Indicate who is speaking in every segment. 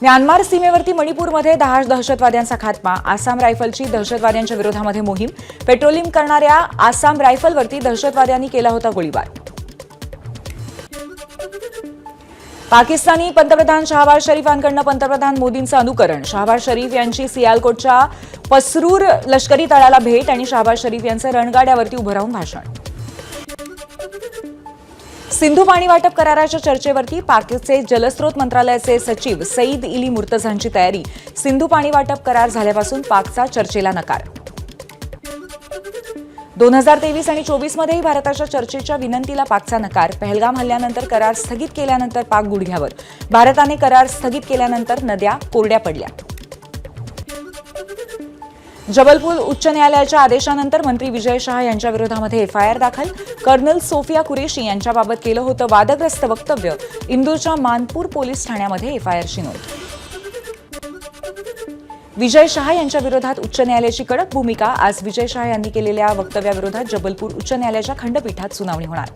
Speaker 1: Myanmar सीमेवरती मणिपूरमध्ये 10 दहशतवाद्यांचा खात्मा. आसाम रायफलची दहशतवाद्यांच्या विरोधामध्ये मोहीम. पेट्रोलिंग करणाऱ्या आसाम रायफलवरती दहशतवाद्यांनी केला होता गोळीबार. पाकिस्तानी पंतप्रधान शहबाज शरीफांकडून पंतप्रधान मोदींचं अनुकरण. शहबाज शरीफ यांची सियालकोटच्या पसरूर लष्करी तळाला भेट आणि शहबाज शरीफ यांचं रणगाड्यावरती उभं राहून भाषण. सिंधू पाणी वाटप कराराच्या चर्चेवरती पाकचे जलस्रोत मंत्रालयाचे सचिव सईद इली मुर्तझांची तयारी. सिंधू पाणी वाटप करार झाल्यापासून पाकचा चर्चेला नकार. 2023 आणि 24 मध्येही भारताच्या चर्चेच्या विनंतीला पाकचा नकार. पहलगाम हल्ल्यानंतर करार स्थगित केल्यानंतर पाक गुडघ्यावर. भारताने करार स्थगित केल्यानंतर नद्या कोरड्या पडल्या. जबलपूर उच्च न्यायालयाच्या आदेशानंतर मंत्री विजय शाह यांच्या विरोधामध्ये एफआयआर दाखल. कर्नल सोफिया कुरेशी यांच्याबाबत केलं होतं वादग्रस्त वक्तव्य. इंदूरच्या मानपूर पोलीस ठाण्यामध्ये एफआयआरची नोंद. विजय शाह यांच्या विरोधात उच्च न्यायालयाची कडक भूमिका. आज विजय शाह यांनी केलेल्या वक्तव्याविरोधात जबलपूर उच्च न्यायालयाच्या खंडपीठात सुनावणी होणार.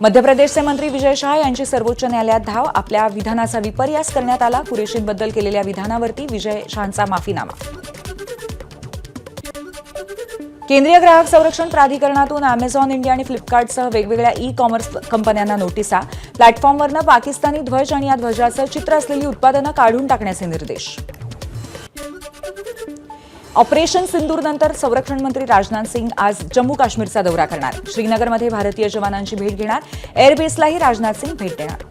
Speaker 1: मध्य प्रदेशचे मंत्री विजय शाह यांची सर्वोच्च न्यायालयात धाव. आपल्या विधानाचा विपर्यास करण्यात आला. कुरेशींबद्दल केलेल्या विधानावरती विजय शाहांचा माफीनामा. केंद्रीय ग्राहक संरक्षण प्राधिकरणातून अमेझॉन इंडिया आणि फ्लिपकार्टसह वेगवेगळ्या ई-कॉमर्स कंपन्यांना नोटिसा. प्लॅटफॉर्मवरनं पाकिस्तानी ध्वज आणि या ध्वजाचं चित्र असलेली उत्पादनं काढून टाकण्याचे निर्देश. ऑपरेशन सिंदूरनंतर संरक्षण मंत्री राजनाथ सिंग आज जम्मू काश्मीरचा दौरा करणार. श्रीनगरमध्ये भारतीय जवानांची भेट घेणार. एअरबेसलाही राजनाथ सिंग भेट देणार.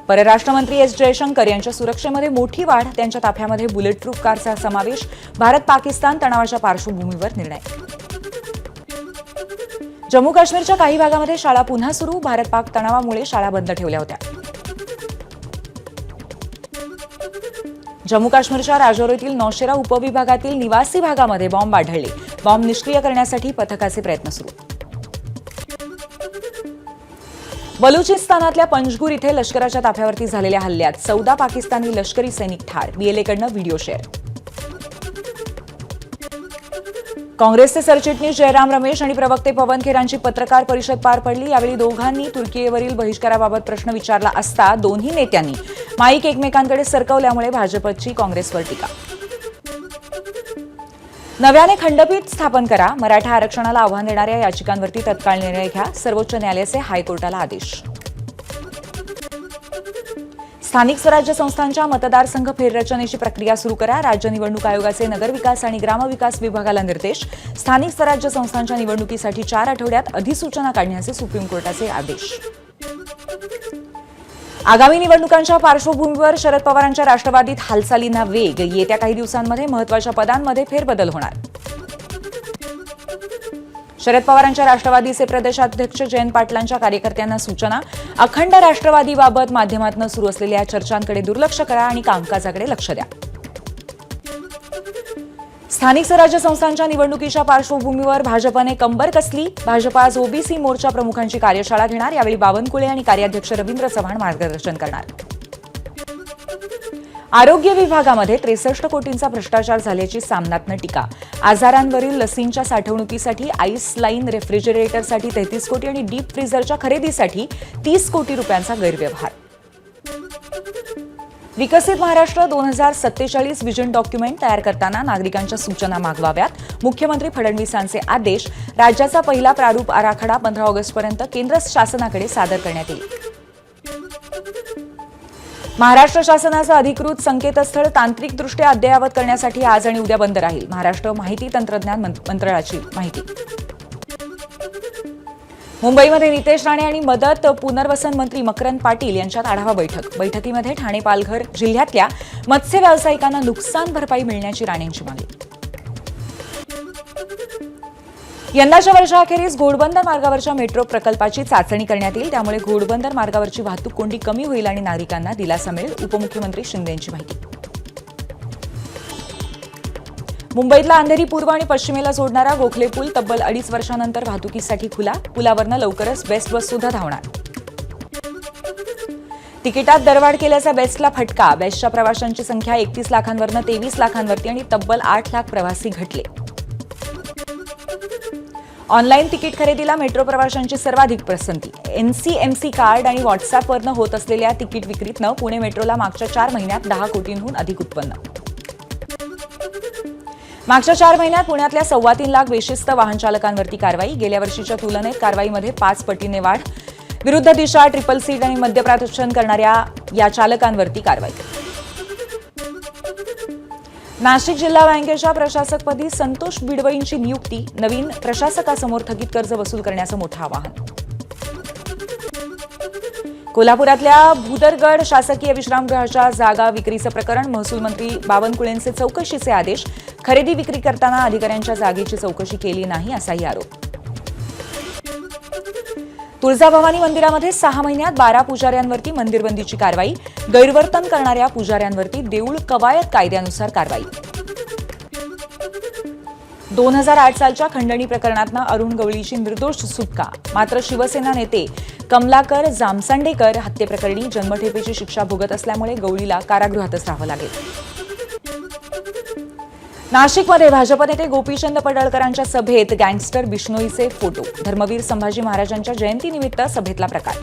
Speaker 1: परराष्ट्र मंत्री एस जयशंकर यांच्या सुरक्षेमध्ये मोठी वाढ. त्यांच्या ताफ्यामध्ये बुलेट प्रूफ कारचा समावेश. भारत पाकिस्तान तणावाच्या पार्श्वभूमीवर निर्णय. जम्मू काश्मीरच्या काही भागामध्ये शाळा पुन्हा सुरू. भारत पाक तणावामुळे शाळा बंद ठेवल्या होत्या. जम्मू काश्मीरच्या राजौरीतील नौशेरा उपविभागातील निवासी भागामध्ये बॉम्ब आढळले. बॉम्ब निष्क्रिय करण्यासाठी पथकाचे प्रयत्न सुरू. बलुचिस्तानातल्या पंजगुर इथे लष्कराच्या ताफ्यावरती झालेल्या हल्ल्यात 14 पाकिस्तानी लष्करी सैनिक ठार. बीएलएकडनं व्हिडिओ शेअर. काँग्रेसचे सरचिटणीस जयराम रमेश आणि प्रवक्ते पवन खेरांची पत्रकार परिषद पार पडली. यावेळी दोघांनी तुर्कीवरील बहिष्काराबाबत प्रश्न विचारला असता दोन्ही नेत्यांनी माईक एकमेकांकडे सरकवल्यामुळे भाजपची काँग्रेसवर टीका. नव्याने खंडपीठ स्थापन करा. मराठा आरक्षणाला आव्हान देणाऱ्या याचिकांवरती तत्काळ निर्णय घ्या. सर्वोच्च न्यायालयाचे हायकोर्टाला आदेश. स्थानिक स्वराज्य संस्थांच्या मतदारसंघ फेररचनेची प्रक्रिया सुरू करा. राज्य निवडणूक आयोगाचे नगरविकास आणि ग्रामविकास विभागाला निर्देश. स्थानिक स्वराज्य संस्थांच्या निवडणुकीसाठी 4 आठवड्यात अधिसूचना काढण्याचे सुप्रीम कोर्टाचे आदेश. आगामी निवडणुकांच्या पार्श्वभूमीवर शरद पवारांच्या राष्ट्रवादीत हालचालींना वेग. येत्या काही दिवसांमध्ये महत्त्वाच्या पदांमध्ये फेरबदल होणार. शरद पवारांच्या राष्ट्रवादीचे प्रदेशाध्यक्ष जयंत पाटलांच्या कार्यकर्त्यांना सूचना. अखंड राष्ट्रवादीबाबत माध्यमातून सुरू असलेल्या चर्चांकडे दुर्लक्ष करा आणि कामकाजाकडे लक्ष द्या. स्थानिक स्वराज्य संस्थांच्या निवडणुकीच्या पार्श्वभूमीवर भाजपने कंबर कसली. भाजप आज ओबीसी मोर्चा प्रमुखांची कार्यशाळा घेणार. यावेळी बावनकुळे आणि कार्याध्यक्ष रवींद्र चव्हाण मार्गदर्शन करणार. आरोग्य विभागामध्ये 63 कोटींचा भ्रष्टाचार झाल्याची सामनातनं टीका. आजारांवरील लसींच्या साठवणुकीसाठी आईस लाईन रेफ्रिजरेटरसाठी 33 कोटी आणि डीप फ्रीझरच्या खरेदीसाठी 30 कोटी रुपयांचा गैरव्यवहार. विकसित महाराष्ट्र 2047 व्हिजन डॉक्युमेंट तयार करताना नागरिकांच्या सूचना मागवाव्यात. मुख्यमंत्री फडणवीसांचे आदेश. राज्याचा पहिला प्रारूप आराखडा 15 ऑगस्टपर्यंत केंद्र शासनाकडे सादर करण्यात येईल. महाराष्ट्र शासनाचं अधिकृत संकेतस्थळ तांत्रिकदृष्ट्या अद्ययावत करण्यासाठी आज आणि उद्या बंद राहील. महाराष्ट्र माहिती तंत्रज्ञान मंत्रालयाची माहिती. मुंबईमध्ये नितेश राणे आणि मदत पुनर्वसन मंत्री मकरंद पाटील यांच्यात आढावा बैठक. बैठकीमध्ये ठाणे पालघर जिल्ह्यातल्या मत्स्य व्यावसायिकांना नुकसान भरपाई मिळण्याची राणेंची मागणी. यंदाच्या वर्षाअखेरीस घोडबंदर मार्गावरच्या मेट्रो प्रकल्पाची चाचणी करण्यात येईल. त्यामुळे घोडबंदर मार्गावरची वाहतूक कोंडी कमी होईल आणि नागरिकांना दिलासा मिळेल. उपमुख्यमंत्री शिंदेंची माहिती. मुंबईतला अंधेरी पूर्व आणि पश्चिमेला जोडणारा गोखले पूल तब्बल 2.5 वर्षांनंतर वाहतुकीसाठी खुला. पुलावरनं लवकरच बेस्ट बस सुद्धा धावणार. तिकिटात दरवाढ केल्याचा बेस्टला फटका. बेस्टच्या प्रवाशांची संख्या 31 लाखांवरनं 23 लाखांवरती आणि तब्बल 8 लाख प्रवासी घटले. ऑनलाईन तिकीट खरेदीला मेट्रो प्रवाशांची सर्वाधिक पसंती. एनसीएमसी कार्ड आणि व्हॉट्सअॅपवरनं होत असलेल्या तिकीट विक्रीतनं पुणे मेट्रोला मागच्या 4 महिन्यात 10 कोटींहून अधिक उत्पन्न. मागच्या 4 महिन्यात पुण्यातल्या 3.25 लाख बेशिस्त वाहन चालकांवरती कारवाई. गेल्या वर्षीच्या तुलनेत कारवाईमध्ये 5 पटीने वाढ. विरुद्ध दिशा, ट्रिपल सीट आणि मद्यप्राशन करणाऱ्या या चालकांवरती कारवाई. नाशिक जिल्हा बँकेच्या प्रशासकपदी संतोष बिडवईंची नियुक्ती. नवीन प्रशासकासमोर थकीत कर्ज वसूल करण्याचं मोठं आवाहन. कोल्हापुरातल्या भूदरगड शासकीय विश्रामगृहाच्या जागा विक्रीचं प्रकरण. महसूल मंत्री बावनकुळेंचे चौकशीचे आदेश. खरेदी विक्री करताना अधिकाऱ्यांच्या जागेची चौकशी केली नाही असाही आरोप. तुळजाभवानी मंदिरामध्ये 6 महिन्यात 12 पुजाऱ्यांवरती मंदिरबंदीची कारवाई. गैरवर्तन करणाऱ्या पुजाऱ्यांवरती देऊळ कवायत कायद्यानुसार कारवाई. 2008 सालच्या खंडणी प्रकरणातनं अरुण गवळीची निर्दोष सुटका. मात्र शिवसेना नेते कमलाकर जामसंडेकर हत्येप्रकरणी जन्मठेपेची शिक्षा भोगत असल्यामुळे गवळीला कारागृहातच राहावं लागेल. नाशिकमध्ये भाजप नेते गोपीचंद पडळकरांच्या सभेत गँगस्टर बिश्नोईचे फोटो. धर्मवीर संभाजी महाराजांच्या जयंतीनिमित्त सभेतला प्रकार.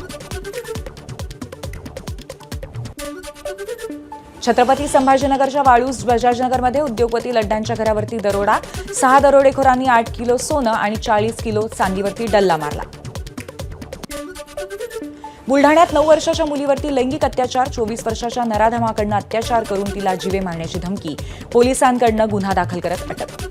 Speaker 1: छत्रपती संभाजीनगरच्या वाळूज बजाजनगरमध्ये उद्योगपती लड्डांच्या घरावरती दरोडा. 6 दरोडेखोरांनी 8 किलो सोनं आणि 40 किलो चांदीवरती डल्ला मारला. बुलढाण्यात 9 वर्षाच्या मुलीवरती लैंगिक अत्याचार. 24 वर्षाच्या नराधमाकडनं अत्याचार करून तिला जीवे मारण्याची धमकी. पोलिसांकडनं गुन्हा दाखल करत अटक.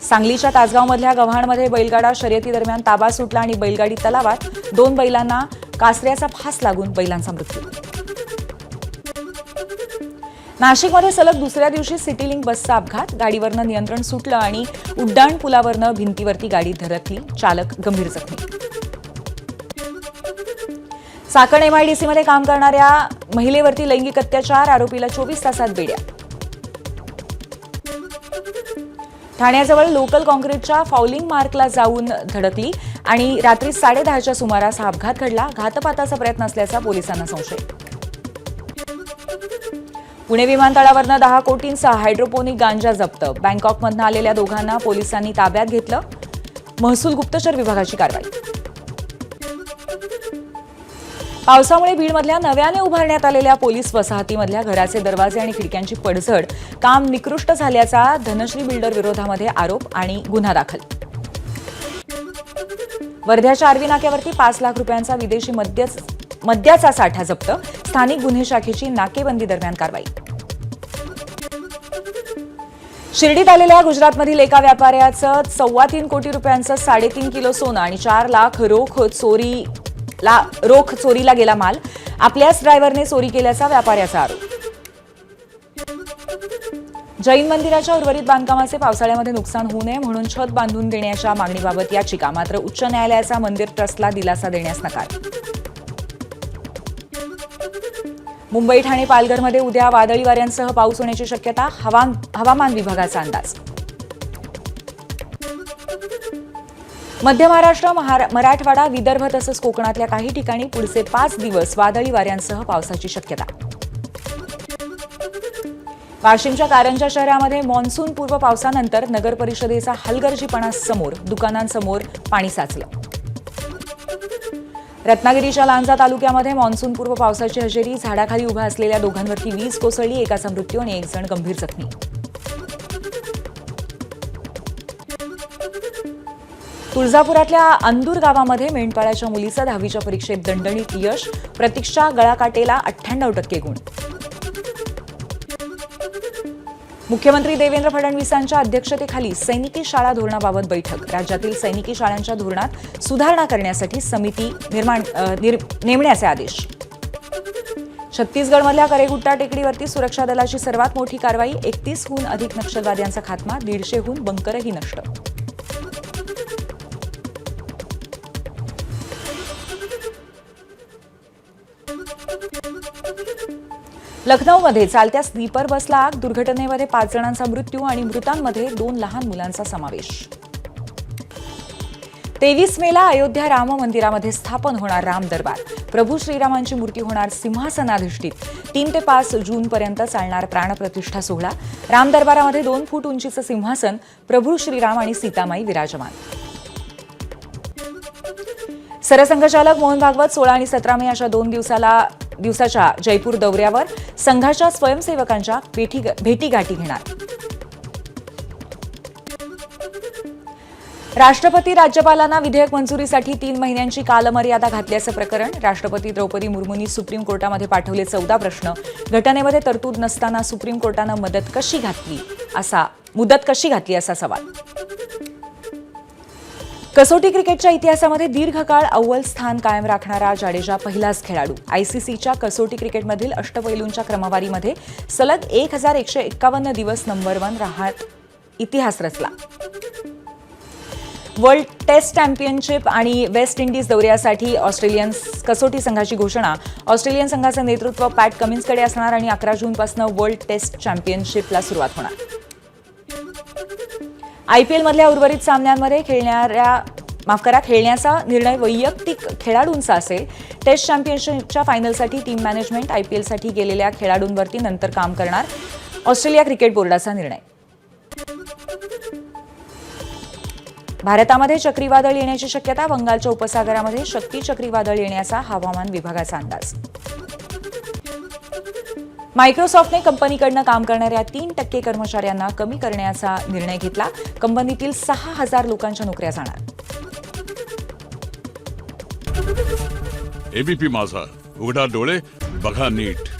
Speaker 1: सांगलीच्या तासगावमधल्या गव्हाणमध्ये बैलगाडा शर्यतीदरम्यान ताबा सुटला आणि बैलगाडी तलावात 2 बैलांना कासऱ्याचा फास लागून बैलांचा मृत्यू. नाशिकमध्ये सलग दुसऱ्या दिवशी सिटीलिंक बसचा अपघात. गाडीवरनं नियंत्रण सुटलं आणि उड्डाण पुलावरनं भिंतीवरती गाडी धडकली. चालक गंभीर जखमी. चाकण एमआयडीसीमध्ये काम करणाऱ्या महिलेवरती लैंगिक अत्याचार. आरोपीला 24 तासात बेड्या. ठाण्याजवळ लोकल कॉन्क्रीटच्या फाउलिंग मार्कला जाऊन धडकली आणि रात्री 10:30च्या सुमारास हा अपघात घडला. घातपाताचा प्रयत्न असल्याचा पोलिसांना संशय. पुणे विमानतळावरनं 10 कोटींचा हायड्रोपोनिक गांजा जप्त. बँकॉकमधनं आलेल्या दोघांना पोलिसांनी ताब्यात घेतलं. महसूल गुप्तचर विभागाची कारवाई. पावसामुळे बीडमधल्या नव्याने उभारण्यात आलेल्या पोलीस वसाहतीमधल्या घराचे दरवाजे आणि खिडक्यांची पडझड. काम निकृष्ट झाल्याचा धनश्री बिल्डर विरोधामध्ये आरोप आणि गुन्हा दाखल. वर्ध्याच्या आर्वी नाक्यावरती 5 लाख रुपयांचा विदेशी मद्याचा साठा जप्त. स्थानिक गुन्हे शाखेची नाकेबंदी दरम्यान कारवाई. शिर्डीत आलेल्या गुजरातमधील एका व्यापाऱ्याचं 3.25 कोटी रुपयांचं 3.5 किलो सोनं आणि 4 लाख रोख चोरीला गेला माल. आपल्याच ड्रायव्हरने चोरी केल्याचा व्यापाऱ्याचा आरोप. जैन मंदिराच्या उर्वरित बांधकामाचे पावसाळ्यामध्ये नुकसान होऊ नये म्हणून छत बांधून देण्याच्या मागणीबाबत याचिका. मात्र उच्च न्यायालयाचा मंदिर ट्रस्टला दिलासा देण्यास नकार. मुंबई, ठाणे, पालघरमध्ये उद्या वादळी वाऱ्यांसह पाऊस होण्याची शक्यता. हवामान विभागाचा अंदाज. मध्य महाराष्ट्र, मराठवाडा, विदर्भ तसंच कोकणातल्या काही ठिकाणी पुढचे 5 दिवस वादळी वाऱ्यांसह पावसाची शक्यता. वाशिमच्या कारंजा शहरामध्ये मान्सून पूर्व पावसानंतर नगर परिषदेचा हलगर्जीपणा समोर. दुकानांसमोर पाणी साचलं. रत्नागिरीच्या लांजा तालुक्यामध्ये मान्सून पूर्व पावसाची हजेरी. झाडाखाली उभ्या असलेल्या दोघांवरती वीज कोसळली. एकाचा मृत्यू आणि 1 जण गंभीर जखमी. तुळजापुरातल्या अंदूर गावामध्ये मेंढपाळाच्या मुलीचं 10वीच्या परीक्षेत दणदणीत यश. प्रतीक्षा गळाकाटेला 98% गुण. मुख्यमंत्री देवेंद्र फडणवीसांच्या अध्यक्षतेखाली सैनिकी शाळा धोरणाबाबत बैठक. राज्यातील सैनिकी शाळांच्या धोरणात सुधारणा करण्यासाठी समिती नेमण्याचे आदेश. छत्तीसगडमधल्या करेगुट्टा टेकडीवरती सुरक्षा दलाची सर्वात मोठी कारवाई. 31हून अधिक नक्षलवाद्यांचा खात्मा. 150हून बंकरही नष्ट. लखनौमध्ये चालत्या स्लीपर बसला आग. दुर्घटनेमध्ये 5 जणांचा मृत्यू आणि मृतांमध्ये 2 लहान मुलांचा समावेश. 23 मेला अयोध्या राम मंदिरामध्ये स्थापन होणार राम दरबार. प्रभू श्रीरामांची मूर्ती होणार सिंहासनाधिष्ठित. 3 ते 5 जूनपर्यंत चालणार प्राणप्रतिष्ठा सोहळा. राम दरबारामध्ये 2 फूट उंचीचं सिंहासन, प्रभू श्रीराम आणि सीतामाई विराजमान. सरसंघचालक मोहन भागवत 16 आणि 17 मे अशा 2 दिवसाच्या जयपूर दौऱ्यावर. संघाच्या स्वयंसेवकांच्या भेटीगाठी घेणार. राष्ट्रपती राज्यपालांना विधेयक मंजुरीसाठी 3 महिन्यांची कालमर्यादा घातल्याचं प्रकरण. राष्ट्रपती द्रौपदी मुर्मूंनी सुप्रीम कोर्टामध्ये पाठवले 14 प्रश्न. घटनेमध्ये तरतूद नसताना सुप्रीम कोर्टानं मुदत कशी घातली असा सवाल. कसोटी क्रिकेटच्या इतिहासामध्ये दीर्घकाळ अव्वल स्थान कायम राखणारा जाडेजा पहिलाच खेळाडू. आयसीसीच्या कसोटी क्रिकेटमधील अष्टपैलूंच्या क्रमवारीमध्ये सलग 1151 दिवस नंबर 1 राहत इतिहास रचला. वर्ल्ड टेस्ट चॅम्पियनशिप आणि वेस्ट इंडिज दौऱ्यासाठी ऑस्ट्रेलियन कसोटी संघाची घोषणा. ऑस्ट्रेलियन संघाचं नेतृत्व पॅट कमिन्सकडे असणार आणि 11 जूनपासून वर्ल्ड टेस्ट चॅम्पियनशिपला सुरुवात होणार. आयपीएलमधल्या उर्वरित सामन्यांमध्ये खेळण्याचा निर्णय वैयक्तिक खेळाडूंचा असेल. टेस्ट चॅम्पियनशिपच्या फायनलसाठी टीम मॅनेजमेंट आयपीएलसाठी गेलेल्या खेळाडूंवरती नंतर काम करणार. ऑस्ट्रेलिया क्रिकेट बोर्डाचा निर्णय. भारतामध्ये चक्रीवादळ येण्याची शक्यता. बंगालच्या उपसागरामध्ये शक्ती चक्रीवादळ येण्याचा हवामान विभागाचा अंदाज. मायक्रोसॉफ्टने कंपनीकडनं काम करणाऱ्या 3% कर्मचाऱ्यांना कमी करण्याचा निर्णय घेतला. कंपनीतील 6,000 लोकांच्या नोकऱ्या जाणार.
Speaker 2: एबीपी माझा, उघडा डोळे बघा नीट.